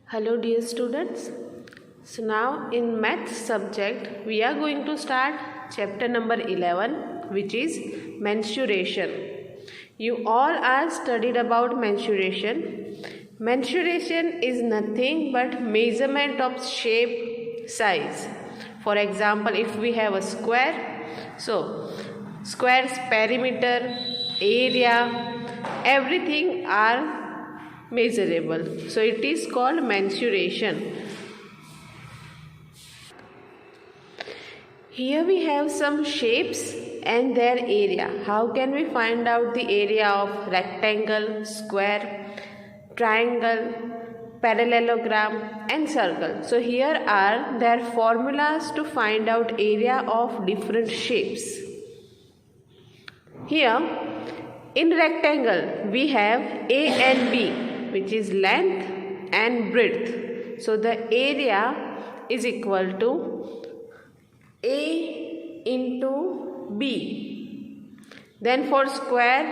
Hello dear students. So now in math subject we are going to start chapter number 11, which is mensuration. You all are studied about mensuration. Mensuration is nothing but measurement of shape, size. For example, if we have a square, so square's perimeter, area, everything are measurable, so it is called mensuration. Here we have some shapes and their area. How can we find out the area of rectangle, square, triangle, parallelogram and circle? So here are their formulas to find out area of different shapes. Here in rectangle we have A and B, which is length and breadth. So the area is equal to A into B. Then for square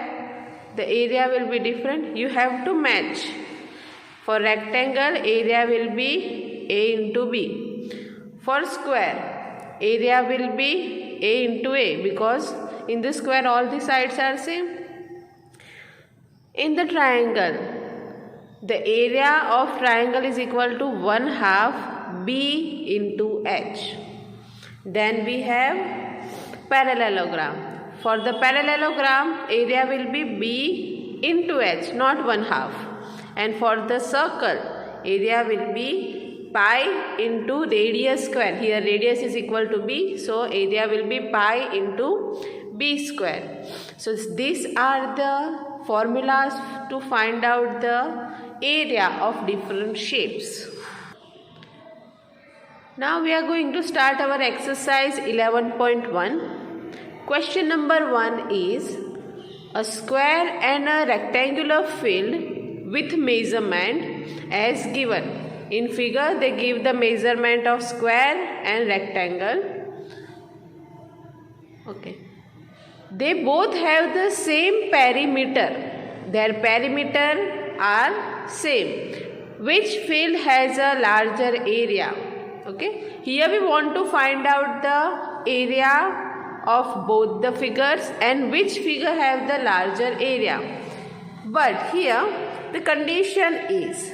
the area will be different. You have to match. For rectangle area will be A into B. For square area will be A into A, because in the square all the sides are same. In the triangle, the area of triangle is equal to 1/2 B into H. Then we have parallelogram. For the parallelogram, area will be B into H, not 1/2. And for the circle, area will be pi into radius square. Here radius is equal to B, so area will be pi into B square. So these are the formulas to find out the area of different shapes. Now we are going to start our exercise 11.1. Question number 1 is a square and a rectangular field with measurement as given. In figure they give the measurement of square and rectangle. Okay. They both have the same perimeter. Their perimeter are same. Which field has a larger area? Okay. Here we want to find out the area of both the figures and which figure have the larger area. But here the condition is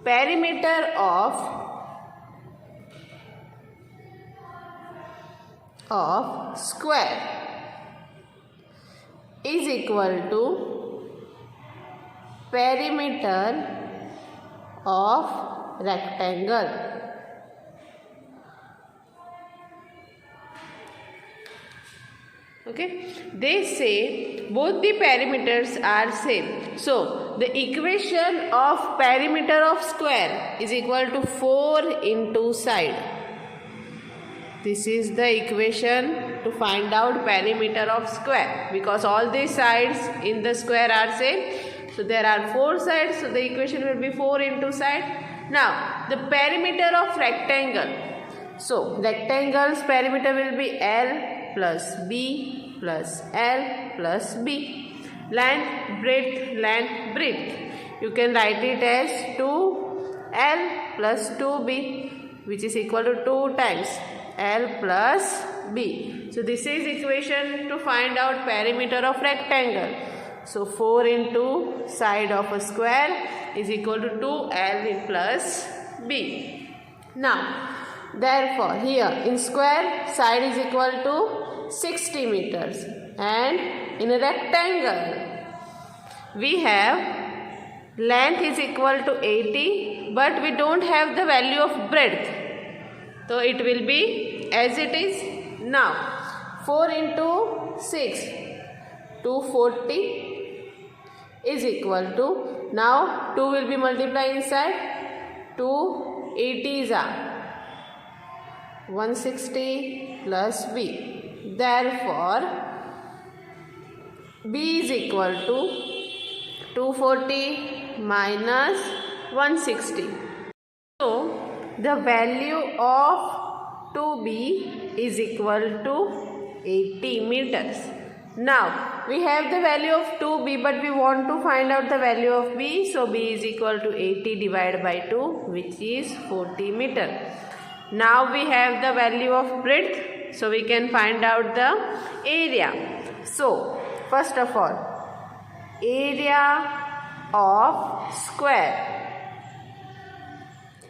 perimeter of square is equal to perimeter of rectangle. Okay, they say both the perimeters are same. So the equation of perimeter of square is equal to 4 into side. This is the equation to find out perimeter of square, because all these sides in the square are same. So there are 4 sides, so the equation will be 4 into side. Now the perimeter of rectangle. So rectangle's perimeter will be L plus B plus L plus B. Length, breadth. You can write it as 2L plus 2B, which is equal to 2 times L plus B. So this is equation to find out perimeter of rectangle. So 4 into side of a square is equal to 2L plus B. Now therefore here in square side is equal to 60 meters, and in a rectangle we have length is equal to 80, but we don't have the value of breadth, so it will be as it is. Now 4 into 6, 240 is equal to, now 2 will be multiplied inside, 2 80s are 160 plus B. Therefore B is equal to 240 minus 160. So the value of 2B is equal to 80 meters. Now we have the value of 2b, but we want to find out the value of b. So b is equal to 80 divided by 2, which is 40 meter. Now we have the value of breadth, so we can find out the area. So first of all, area of square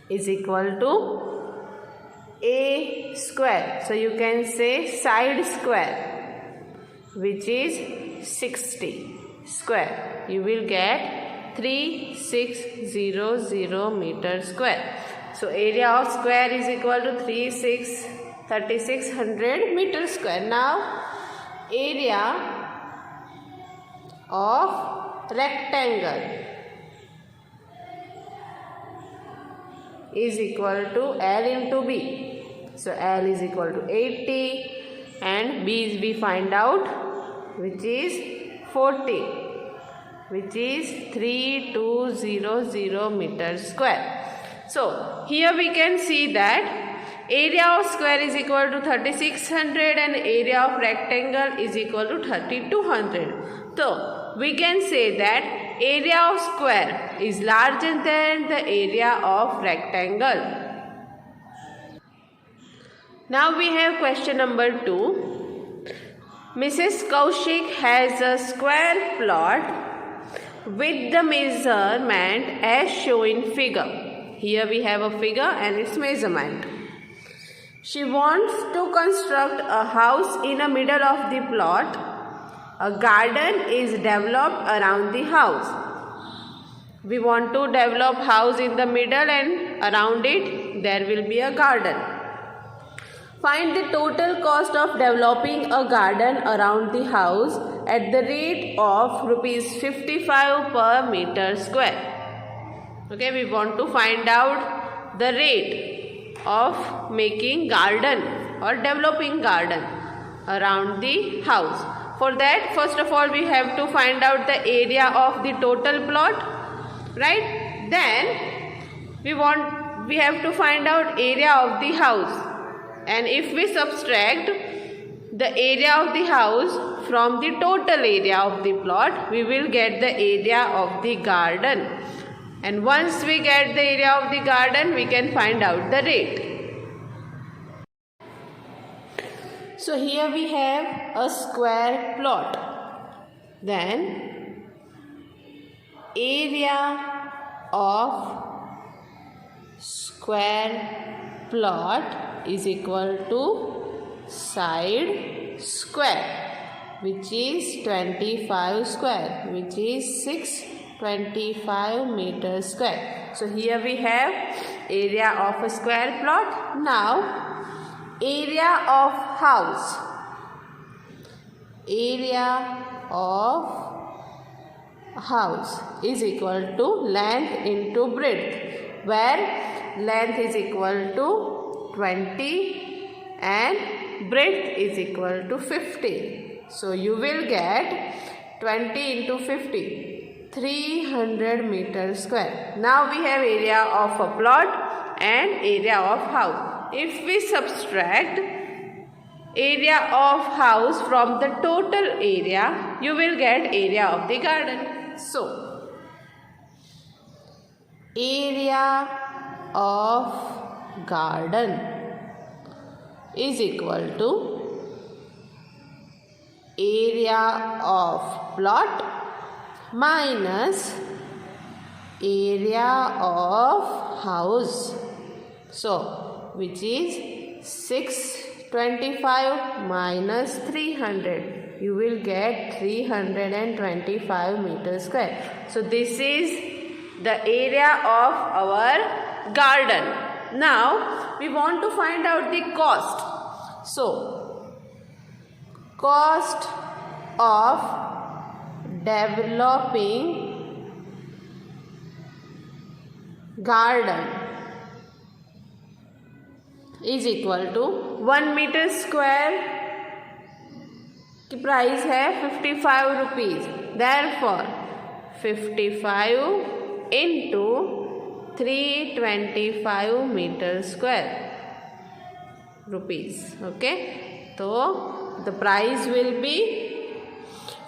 is equal to a square. So you can say side square, which is 60 square. You will get 3600 meter square. So area of square is equal to 3600 meter square. Now area of rectangle is equal to L into B. So L is equal to 80 and B is we find out, which is 40, which is 3200 meters square. So here we can see that area of square is equal to 3600 and area of rectangle is equal to 3200. So we can say that area of square is larger than the area of rectangle. Now we have question number 2. Mrs. Kaushik has a square plot with the measurement as shown in figure. Here we have a figure and its measurement. She wants to construct a house in the middle of the plot. A garden is developed around the house. We want to develop house in the middle and around it there will be a garden. Find the total cost of developing a garden around the house at the rate of rupees 55 per meter square. Okay, we want to find out the rate of making garden or developing garden around the house. For that, first of all, we have to find out the area of the total plot, right? Then we have to find out area of the house. And if we subtract the area of the house from the total area of the plot, we will get the area of the garden. And once we get the area of the garden, we can find out the rate. So here we have a square plot. Then area of square plot is equal to side square, which is 25 square, which is 625 meters square. So here we have area of a square plot. Now area of house. Area of house is equal to length into breadth, where length is equal to 20 and breadth is equal to 50. So you will get 20 into 50, 300 meters square. Now we have area of a plot and area of house. If we subtract area of house from the total area, you will get area of the garden. So area of garden is equal to area of plot minus area of house. So which is 625 minus 300. You will get 325 meters square. So this is the area of our garden. Now we want to find out the cost. So cost of developing garden is equal to 1 meter square की price है 55 rupees. Therefore 55 into 325 meter square rupees. Okay, so the price will be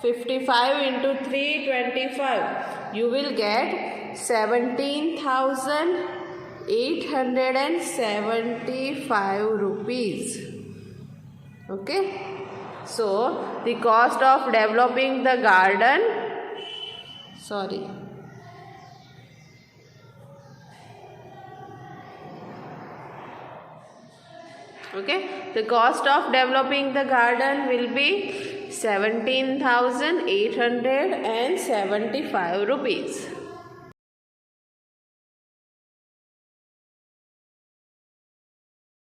55 into 325. You will get 17,875 rupees. Okay. So the cost of developing the garden, the cost of developing the garden will be 17,875 rupees.